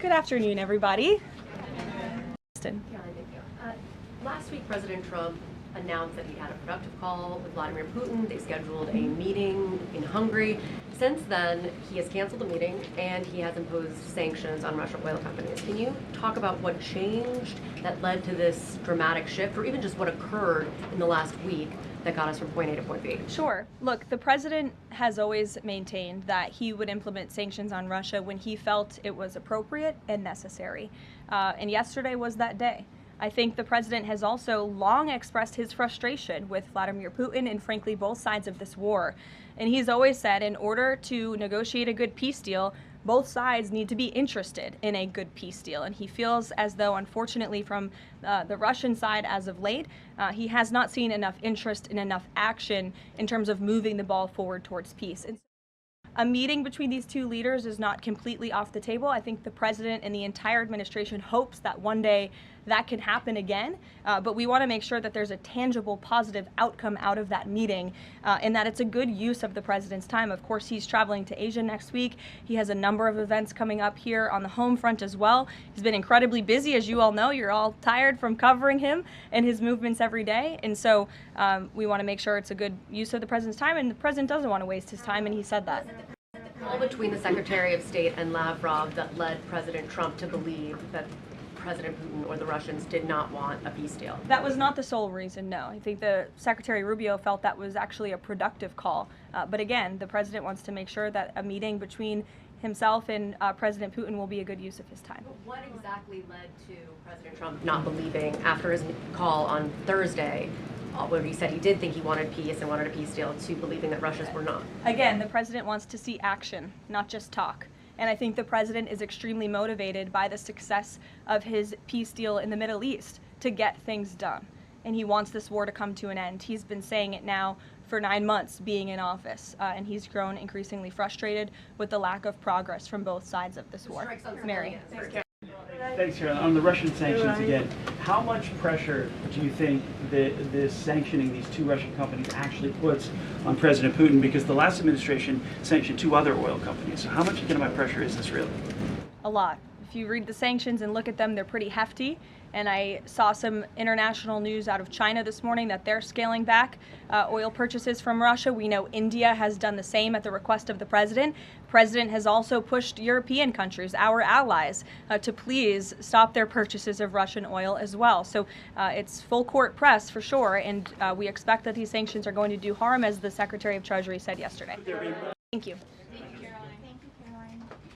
Good afternoon, everybody. Last week, President Trump announced that he had a productive call with Vladimir Putin. They scheduled a meeting in Hungary. Since then, he has canceled the meeting and he has imposed sanctions on Russian oil companies. Can you talk about what changed that led to this dramatic shift, or even just what occurred in the last week that got us from point A to point B? Sure. Look, the president has always maintained that he would implement sanctions on Russia when he felt it was appropriate and necessary. And yesterday was that day. I think the president has also long expressed his frustration with Vladimir Putin and, frankly, both sides of this war. And he's always said in order to negotiate a good peace deal, both sides need to be interested in a good peace deal. And he feels as though, unfortunately, from the Russian side as of late, he has not seen enough interest and enough action in terms of moving the ball forward towards peace. And a meeting between these two leaders is not completely off the table. I think the president and the entire administration hopes that one day that can happen again, but we want to make sure that there's a tangible, positive outcome out of that meeting, and that it's a good use of the president's time. Of course, he's traveling to Asia next week. He has a number of events coming up here on the home front as well. He's been incredibly busy, as you all know. You're all tired from covering him and his movements every day, and so we want to make sure it's a good use of the president's time, and the president doesn't want to waste his time, and he said that. All between the Secretary of State and Lavrov that led President Trump to believe that President Putin or the Russians did not want a peace deal. That was not the sole reason, no. I think the Secretary Rubio felt that was actually a productive call. But again, the president wants to make sure that a meeting between himself and President Putin will be a good use of his time. What exactly led to President Trump not believing, after his call on Thursday, where he said he did think he wanted peace and wanted a peace deal, to believing that Russians were not? Again, the president wants to see action, not just talk. And I think the president is extremely motivated by the success of his peace deal in the Middle East to get things done. And he wants this war to come to an end. He's been saying it now for 9 months being in office, and he's grown increasingly frustrated with the lack of progress from both sides of this war. Mary. Thanks, Carolyn. On the Russian sanctions again, how much pressure do you think this sanctioning these two Russian companies actually puts on President Putin? Because the last administration sanctioned 2 other oil companies. So how much economic pressure is this really? A lot. If you read the sanctions and look at them, they're pretty hefty. And I saw some international news out of China this morning that they're scaling back oil purchases from Russia. We know India has done the same at the request of the president. The president has also pushed European countries, our allies, to please stop their purchases of Russian oil as well. So it's full court press for sure, and we expect that these sanctions are going to do harm, as the Secretary of Treasury said yesterday. Thank you.